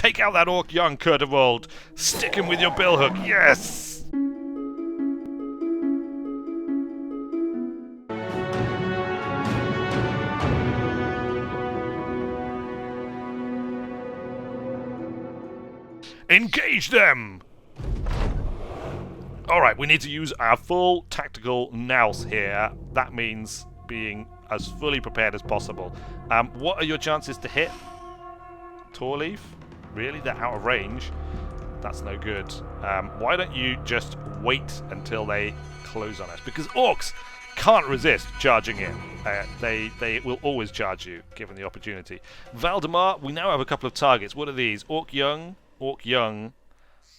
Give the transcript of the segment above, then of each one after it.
Take out that orc young, Kurt of Old. Stick him with your billhook. Yes! Engage them! Alright, we need to use our full tactical nous here. That means being as fully prepared as possible. What are your chances to hit? Torleaf? Really? They're out of range? That's no good. Why don't you just wait until they close on us? Because orcs can't resist charging in. They will always charge you, given the opportunity. Valdemar, we now have a couple of targets. What are these? Orc young, Orc young,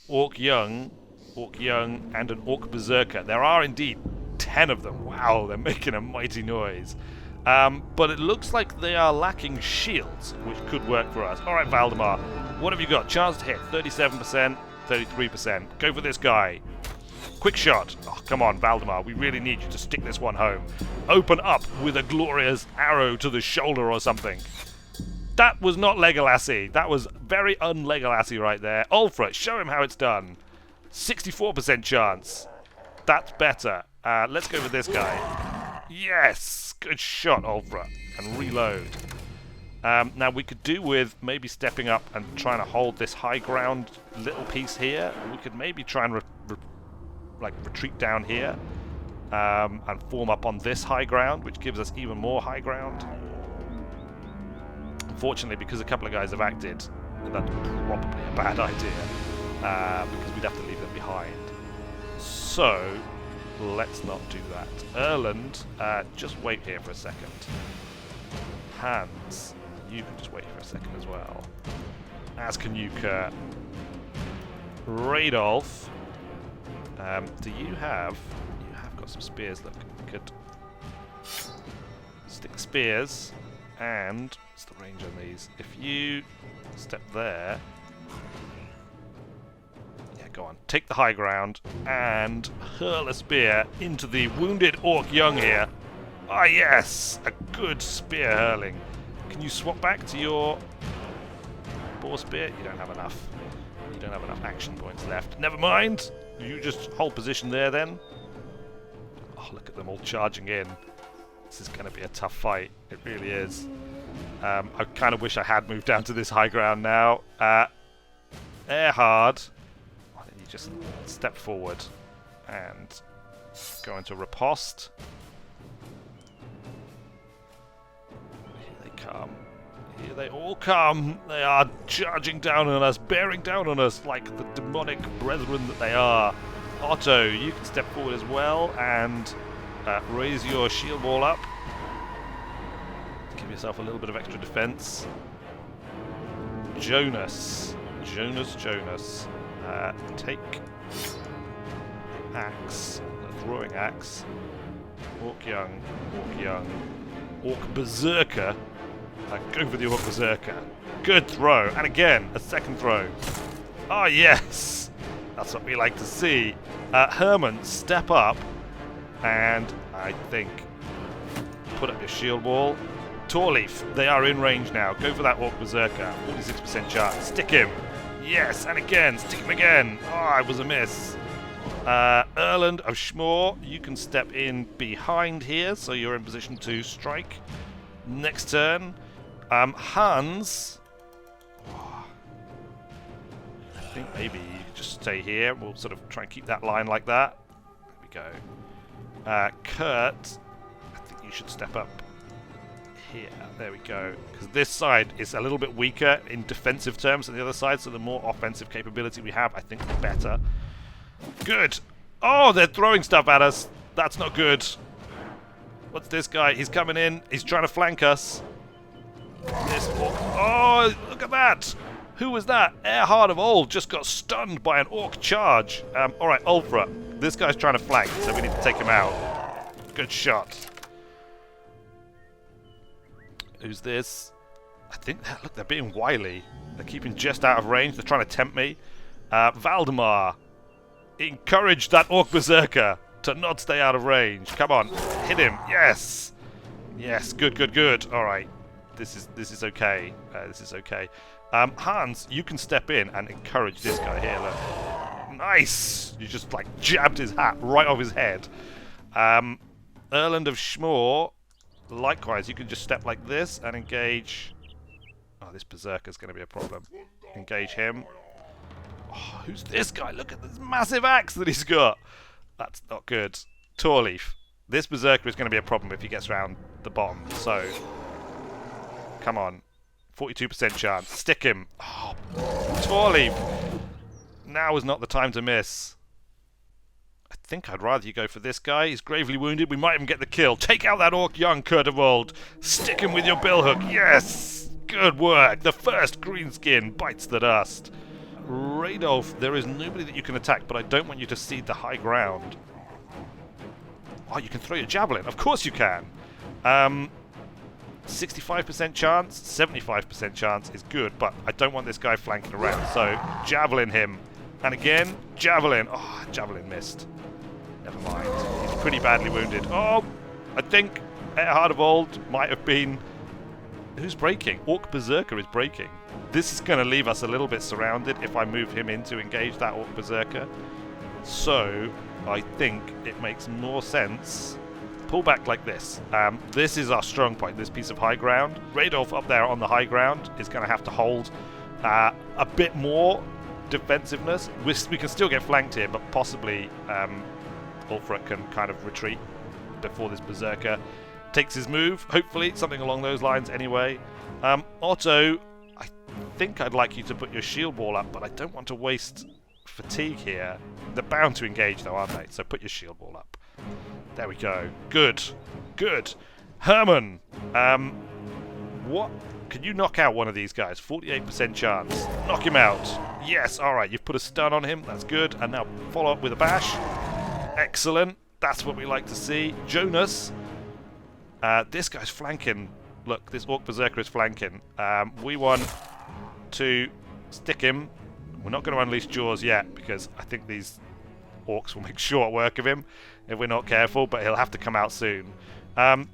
Orc young, Orc young, and an Orc berserker. There are indeed 10 of them. Wow, they're making a mighty noise. But it looks like they are lacking shields, which could work for us. Alright, Valdemar, what have you got? Chance to hit, 37%, 33%. Go for this guy. Quick shot. Oh, come on, Valdemar, we really need you to stick this one home. Open up with a glorious arrow to the shoulder or something. That was not Legolasy. That was very un-Legolasy right there. Ulfra, show him how it's done. 64% chance. That's better. Let's go with this guy. Yes! Good shot, Ulfra. And reload. Now, we could do with maybe stepping up and trying to hold this high ground little piece here. We could maybe try and retreat down here and form up on this high ground, which gives us even more high ground. Unfortunately, because a couple of guys have acted, that's probably a bad idea, because we'd have to leave them behind. So, let's not do that. Erland, just wait here for a second. Hans, you can just wait for a second as well. As can you, Kurt. Radolf, do you have... You have got some spears, look. We could stick spears, and... What's the range on these? If you step there... Yeah, go on. Take the high ground, and hurl a spear into the wounded orc young here. Ah, yes! A good spear hurling. Can you swap back to your boar spear? You don't have enough. You don't have enough action points left. Never mind! You just hold position there then. Oh, look at them all charging in. This is going to be a tough fight. It really is. I kind of wish I had moved down to this high ground now. Erhard, why don't you just step forward and go into riposte. Here they come. Here they all come. They are charging down on us, bearing down on us like the demonic brethren that they are. Otto, you can step forward as well and raise your shield wall up. Give yourself a little bit of extra defense. Jonas. Take the axe, the throwing axe. Orc young, Orc berserker. Go for the Orc berserker. Good throw, and again, a second throw. Ah, yes! That's what we like to see. Herman, step up, and I think put up your shield wall. Torleaf, they are in range now. Go for that Orc berserker. 46% chance. Stick him. Yes, and again. Stick him again. Oh, it was a miss. Erland of Schmore, you can step in behind here, so you're in position to strike. Next turn. Hans. Oh, I think maybe you could just stay here. We'll sort of try and keep that line like that. There we go. Kurt, I think you should step up here. There we go. Because this side is a little bit weaker in defensive terms than the other side, so the more offensive capability we have, I think the better. Good. Oh, they're throwing stuff at us. That's not good. What's this guy? He's coming in. He's trying to flank us. Oh, look at that. Who was that? Erhard of Old just got stunned by an orc charge. Alright, Ulfra. This guy's trying to flank, so we need to take him out. Good shot. Who's this? I think, look, they're being wily. They're keeping just out of range. They're trying to tempt me. Valdemar, encourage that Orc berserker to not stay out of range. Come on, hit him. Yes, yes, good. All right, this is okay. This is okay. Hans, you can step in and encourage this guy here. Look. Nice! You just like jabbed his hat right off his head. Erland of Schmore, likewise, you can just step like this and engage. Oh, this berserker's going to be a problem. Engage him. Oh, who's this guy? Look at this massive axe that he's got. That's not good. Torleaf. This berserker is going to be a problem if he gets around the bottom. So, come on. 42% chance. Stick him. Oh, Torleaf. Now is not the time to miss. I think I'd rather you go for this guy. He's gravely wounded. We might even get the kill. Take out that orc young, Kurt of Old. Stick him with your billhook. Yes! Good work. The first greenskin bites the dust. Radolf, there is nobody that you can attack, but I don't want you to cede the high ground. Oh, you can throw your javelin. Of course you can. 65% chance, 75% chance is good, but I don't want this guy flanking around. So, javelin him. And again, javelin. Oh, javelin missed. Never mind. He's pretty badly wounded. Oh, I think Heart of Old might have been... Who's breaking? Orc Berserker is breaking. This is going to leave us a little bit surrounded if I move him in to engage that Orc Berserker. So, I think it makes more sense... Pull back like this. This is our strong point, this piece of high ground. Radolf up there on the high ground is going to have to hold a bit more defensiveness. We can still get flanked here, but possibly Ulfric can kind of retreat before this Berserker takes his move. Hopefully, something along those lines anyway. Otto, I think I'd like you to put your shield wall up, but I don't want to waste fatigue here. They're bound to engage though, aren't they? So put your shield wall up. There we go. Good. Good. Herman, what? Can you knock out one of these guys? 48% chance. Knock him out. Yes, alright. You've put a stun on him. That's good. And now follow up with a bash. Excellent. That's what we like to see. Jonas. This guy's flanking. Look, this Orc Berserker is flanking. We want to stick him. We're not going to unleash Jaws yet because I think these Orcs will make short work of him if we're not careful, but he'll have to come out soon.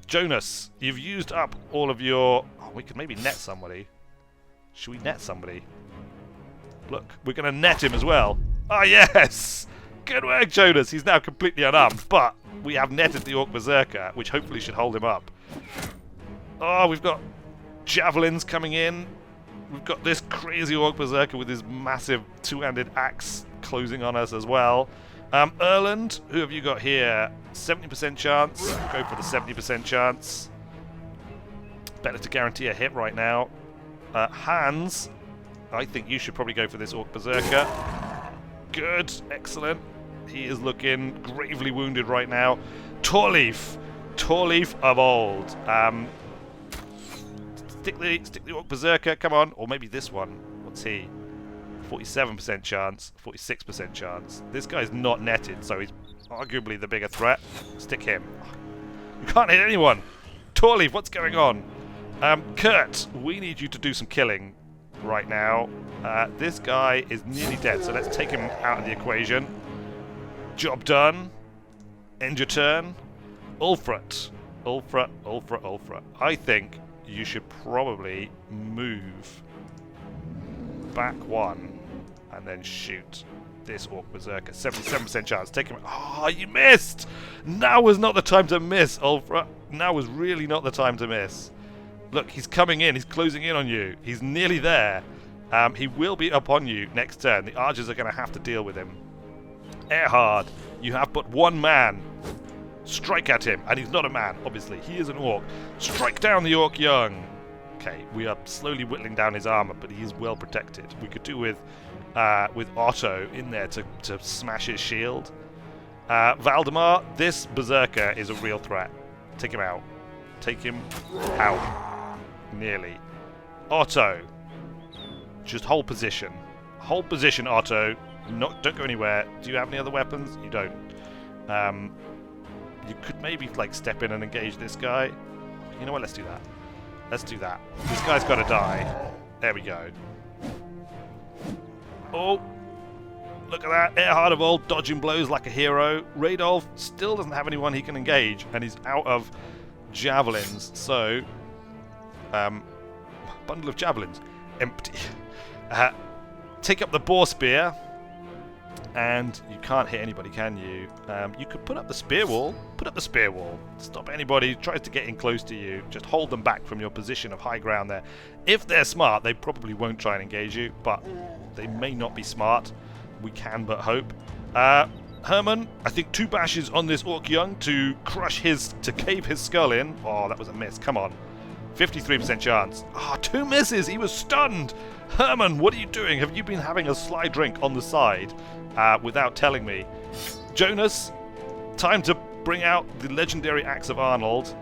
Jonas, you've used up all of your... Oh, we could maybe net somebody. Should we net somebody? Look, we're going to net him as well. Oh, yes! Good work, Jonas. He's now completely unarmed, but we have netted the Orc Berserker, which hopefully should hold him up. Oh, we've got javelins coming in. We've got this crazy Orc Berserker with his massive two-handed axe closing on us as well. Erland, who have you got here? 70% chance. Go for the 70% chance. Better to guarantee a hit right now. Hans, I think you should probably go for this Orc Berserker. Good. Excellent. He is looking gravely wounded right now. Torleaf. Torleaf of Old. Stick the Orc Berserker. Come on. Or maybe this one. What's he? 47% chance, 46% chance. This guy's not netted, so he's arguably the bigger threat. Stick him. You can't hit anyone. Torleaf, what's going on? Kurt, we need you to do some killing right now. This guy is nearly dead, so let's take him out of the equation. Job done. End your turn. Ulfric. Ulfric. I think you should probably move back one and then shoot this Orc Berserker. 77% chance. Take him. Oh, you missed! Now was not the time to miss, Ulfric. Now was really not the time to miss. Look, he's coming in. He's closing in on you. He's nearly there. He will be upon you next turn. The archers are going to have to deal with him. Erhard, you have but one man. Strike at him. And he's not a man, obviously. He is an orc. Strike down the Orc Young. Okay, we are slowly whittling down his armor, but he is well protected. We could do with Otto in there to smash his shield. Valdemar, this Berserker is a real threat. Take him out. Take him out. Nearly. Otto, just hold position. Hold position, Otto. Don't go anywhere. Do you have any other weapons? You don't. You could maybe like step in and engage this guy. You know what? Let's do that. Let's do that. This guy's got to die. There we go. Oh, look at that. Erhard of Old dodging blows like a hero. Radolf still doesn't have anyone he can engage, and he's out of javelins. So, bundle of javelins. Empty. Take up the boar spear. And you can't hit anybody, can you? You could put up the spear wall. Put up the spear wall. Stop anybody who tries to get in close to you. Just hold them back from your position of high ground there. If they're smart, they probably won't try and engage you, but they may not be smart. We can but hope. Herman, I think 2 bashes on this Orc Young to cave his skull in. Oh, that was a miss. Come on. 53% chance. Ah, 2 misses. He was stunned. Herman, what are you doing? Have you been having a sly drink on the side without telling me? Jonas, time to bring out the legendary axe of Arnold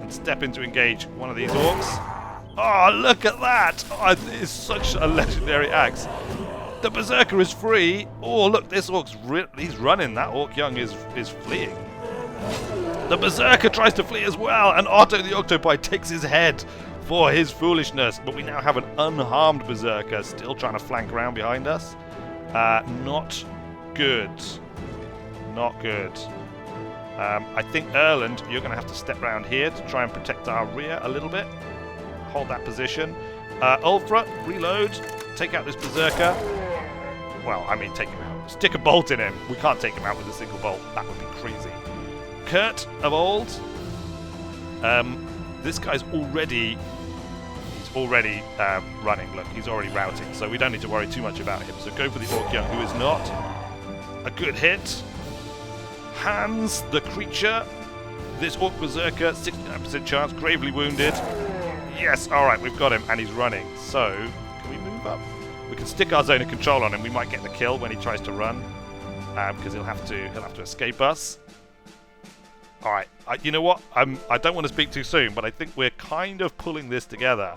and step in to engage one of these orcs. Oh, look at that. Oh, it is such a legendary axe. The berserker is free. Oh, look, this orc's he's running. That Orc Young is fleeing. The berserker tries to flee as well, and Otto the Octopi takes his head for his foolishness. But we now have an unharmed berserker still trying to flank around behind us. Not good. Not good. I think Erland, you're going to have to step around here to try and protect our rear a little bit. Hold that position. Ulfra, reload. Take out this berserker. Well, I mean, take him out. Stick a bolt in him. We can't take him out with a single bolt. That would be crazy. Kurt of old. This guy's already running. Look, he's already routing, so we don't need to worry too much about him. So go for the Orc Young, who is not. A good hit. Hans, the creature. This Orc Berserker, 69% chance, gravely wounded. Yes, alright, we've got him, and he's running. So, can we move up? We can stick our zone of control on him. We might get the kill when he tries to run, because he'll have to escape us. Alright, you know what? I don't want to speak too soon, but I think we're kind of pulling this together.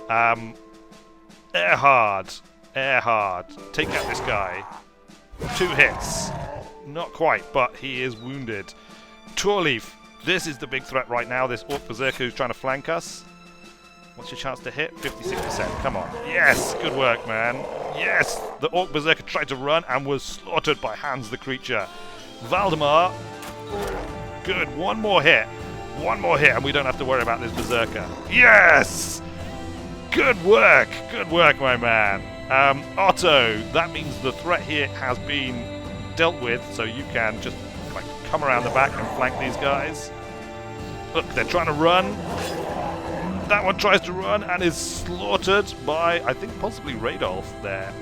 Erhard. Take out this guy. 2 hits. Not quite, but he is wounded. Torleaf. This is the big threat right now, this Orc Berserker who's trying to flank us. What's your chance to hit? 56%. Come on. Yes! Good work, man. Yes! The Orc Berserker tried to run and was slaughtered by Hans the creature. Valdemar. Good. One more hit, and we don't have to worry about this Berserker. Yes! Good work, my man. Otto, that means the threat here has been dealt with, so you can just like come around the back and flank these guys. Look, they're trying to run. That one tries to run and is slaughtered by, I think, possibly Radolf there.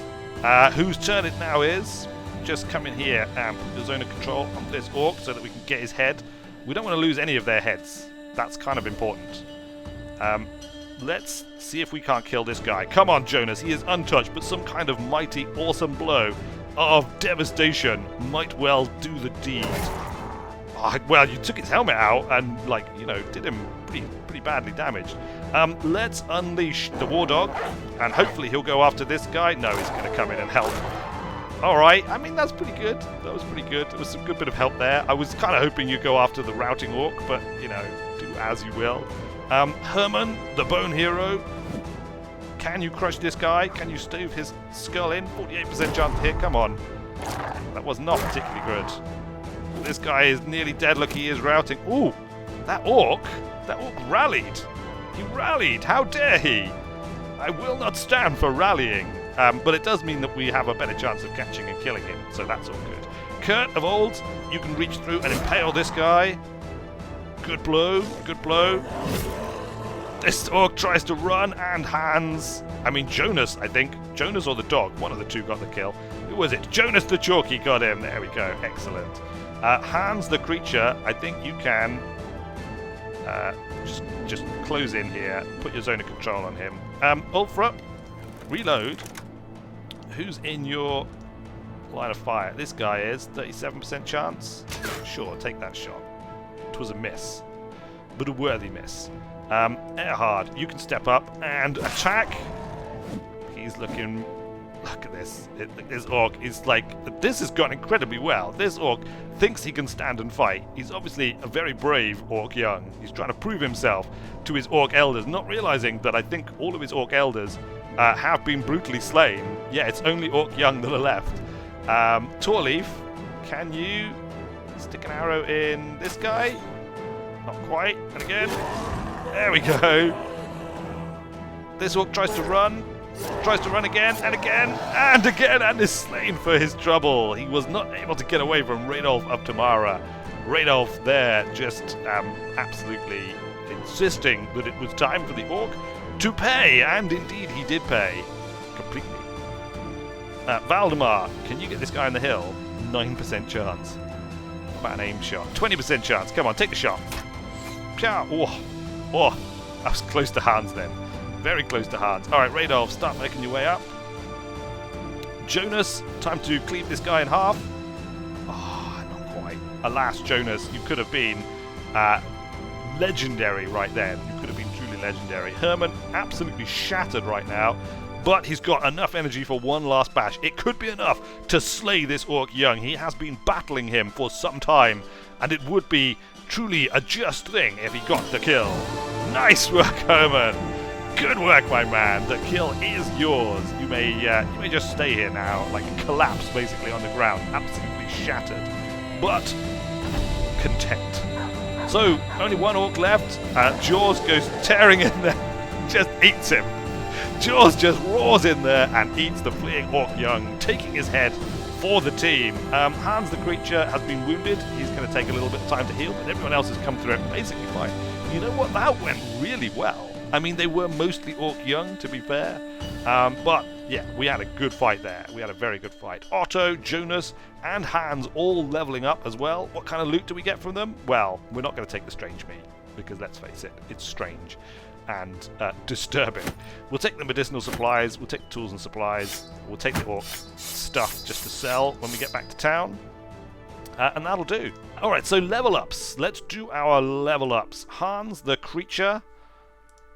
Whose turn it now is. Just come in here and put the zone of control on this Orc so that we can get his head. We don't want to lose any of their heads. That's kind of important. Let's see if we can't kill this guy. Come on, Jonas. He is untouched, but some kind of mighty, awesome blow of devastation might well do the deed. Well, you took his helmet out and, like, you know, did him pretty badly damaged. Let's unleash the War Dog, and hopefully he'll go after this guy. No, he's going to come in and help. Alright, I mean, that's pretty good. That was pretty good. There was some good bit of help there. I was kind of hoping you'd go after the routing Orc, but, you know, do as you will. Herman, the Bone Hero. Can you crush this guy? Can you stove his skull in? 48% chance to hit. Come on. That was not particularly good. This guy is nearly dead. Look, he is routing. Ooh, that Orc rallied. He rallied. How dare he? I will not stand for rallying. But it does mean that we have a better chance of catching and killing him, so that's all good. Kurt of old, you can reach through and impale this guy. Good blow, good blow. This Orc tries to run, and Jonas, I think. Jonas or the dog, one of the two got the kill. Who was it? Jonas the Chalky got him. There we go, excellent. Hans the creature, I think you can just close in here, put your zone of control on him. Ulfra, reload. Who's in your line of fire? This guy is 37% chance. Sure, take that shot. It was a miss, but a worthy miss. Erhard, you can step up and attack. He's looking. Look at this. This Orc is like. This has gone incredibly well. This Orc thinks he can stand and fight. He's obviously a very brave Orc Young. He's trying to prove himself to his Orc elders, not realizing that I think all of his Orc elders have been brutally slain. Yeah, it's only Orc Young that are left. Torleaf, can you stick an arrow in this guy? Not quite. And again. There we go. This Orc tries to run. Tries to run again, and again, and again, and is slain for his trouble. He was not able to get away from Radolf of Tamara. Radolf there just absolutely insisting that it was time for the Orc to pay, and indeed he did pay. Completely. Valdemar, can you get this guy on the hill? 9% chance. What about an aim shot? 20% chance. Come on, take the shot. Oh, that was close to Hans then. Very close to Hans. Alright, Radolf, start making your way up. Jonas, time to cleave this guy in half. Oh, not quite. Alas, Jonas, you could have been legendary right then. You could have been truly legendary. Herman, absolutely shattered right now. But he's got enough energy for one last bash. It could be enough to slay this Orc young. He has been battling him for some time, and it would be truly a just thing if he got the kill. Nice work, Herman. Good work, my man. The kill is yours. You may just stay here now, like collapse basically on the ground, absolutely shattered, but content. So only one Orc left. Jaws goes tearing in there, just eats him. Jaws just roars in there and eats the fleeing Orc young, taking his head for the team. Hans the creature has been wounded. He's going to take a little bit of time to heal, but everyone else has come through it basically fine. You know what? That went really well. I mean, they were mostly Orc young, to be fair. But yeah, we had a good fight there. We had a very good fight. Otto, Jonas, and Hans all leveling up as well. What kind of loot do we get from them? Well, we're not going to take the strange meat, because let's face it, it's strange and disturbing. We'll take the medicinal supplies, we'll take the tools and supplies, we'll take the Orc stuff just to sell when we get back to town, and that'll do. Alright, so level ups. Let's do our level ups. Hans the creature.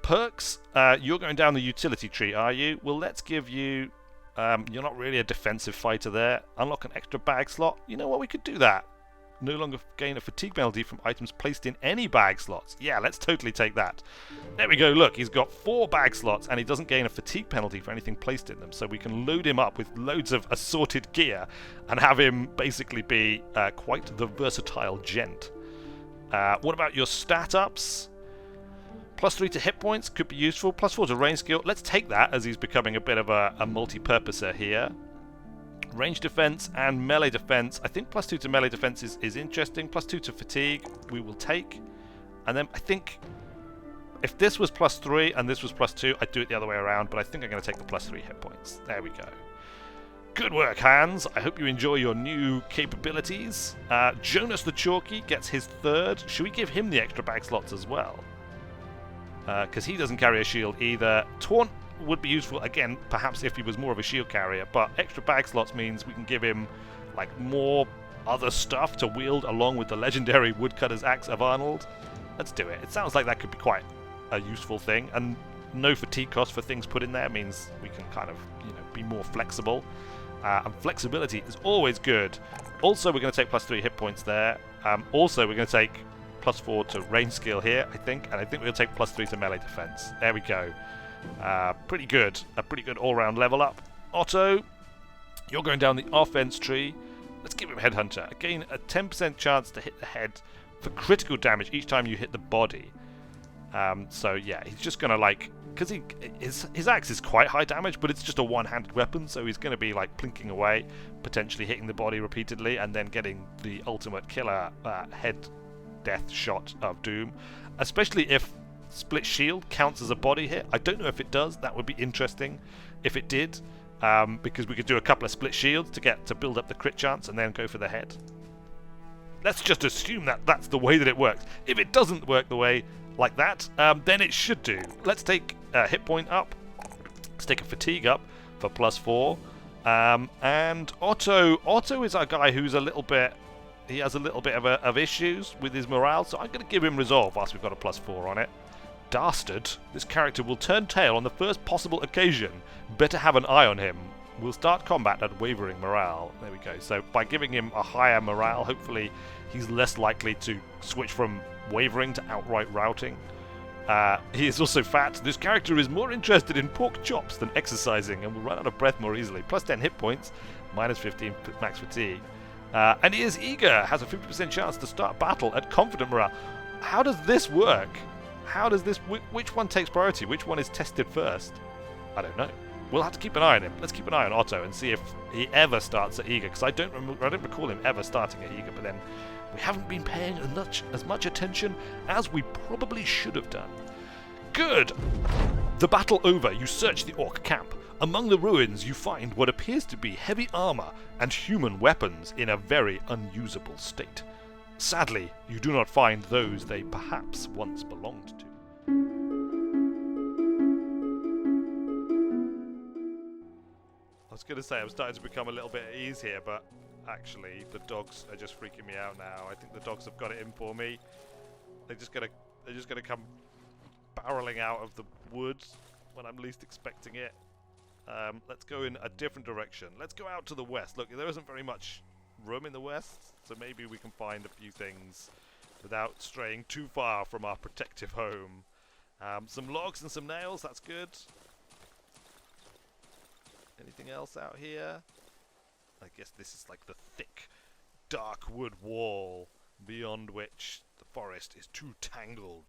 Perks, you're going down the utility tree, are you? Well, let's give you... you're not really a defensive fighter there. Unlock an extra bag slot. You know what, we could do that. No longer gain a fatigue penalty from items placed in any bag slots. Yeah, let's totally take that. There we go, look, he's got 4 bag slots and he doesn't gain a fatigue penalty for anything placed in them, so we can load him up with loads of assorted gear and have him basically be quite the versatile gent. What about your stat ups? +3 to hit points could be useful, +4 to range skill. Let's take that as he's becoming a bit of a multi-purposer here. Range defense and melee defense. I think +2 to melee defense is interesting. +2 to fatigue we will take. And then I think if this was +3 and this was +2, I'd do it the other way around, but I think I'm going to take the +3 hit points. There we go. Good work, Hans. I hope you enjoy your new capabilities. Jonas the Chalky gets his 3rd. Should we give him the extra bag slots as well? Because he doesn't carry a shield either. Taunt would be useful, again, perhaps if he was more of a shield carrier, but extra bag slots means we can give him like more other stuff to wield along with the legendary Woodcutter's Axe of Arnold. Let's do it. It sounds like that could be quite a useful thing, and no fatigue cost for things put in there means we can kind of, be more flexible. And flexibility is always good. Also, we're going to take +3 hit points there. Also, we're going to take +4 to range skill here, I think, and I think we'll take +3 to melee defense. There we go. Pretty good. A pretty good all-round level up. Otto, you're going down the offense tree. Let's give him Headhunter. Again, a 10% chance to hit the head for critical damage each time you hit the body. So yeah, he's just gonna because his axe is quite high damage, but it's just a one-handed weapon, so he's gonna be plinking away, potentially hitting the body repeatedly, and then getting the ultimate killer head death shot of doom. Especially if split shield counts as a body hit. I don't know if it does. That would be interesting if it did, because we could do a couple of split shields to build up the crit chance and then go for the head. Let's just assume that that's the way that it works. If it doesn't work the way like that, then it should do. Let's take a hit point up. Let's take a fatigue up for +4. And Otto is our guy who's he has a little bit of issues with his morale, so I'm going to give him resolve whilst we've got a +4 on it. Dastard. This character will turn tail on the first possible occasion. Better have an eye on him. We'll start combat at wavering morale. There we go. So by giving him a higher morale, hopefully he's less likely to switch from wavering to outright routing. He is also fat. This character is more interested in pork chops than exercising and will run out of breath more easily. +10 hit points, -15 max fatigue. And he is eager, has a 50% chance to start battle at confident morale. How does this work? How does this... Which one takes priority? Which one is tested first? I don't know. we'll have to keep an eye on him. Let's keep an eye on Otto and see if he ever starts at Eager, because I don't recall him ever starting at Eager, but then we haven't been paying as much attention as we probably should have done. Good! The battle over, you search the Orc camp. Among the ruins you find what appears to be heavy armor and human weapons in a very unusable state. Sadly, you do not find those they perhaps once belonged to. I was going to say I'm starting to become a little bit at ease here, but actually the dogs are just freaking me out now. I think the dogs have got it in for me. They're just gonna come barreling out of the woods when I'm least expecting it. Let's go in a different direction. Let's go out to the west. Look, there isn't very much room in the west, so maybe we can find a few things without straying too far from our protective home. Some logs and some nails, that's good. Anything else out here? I guess this is like the thick, dark wood wall beyond which the forest is too tangled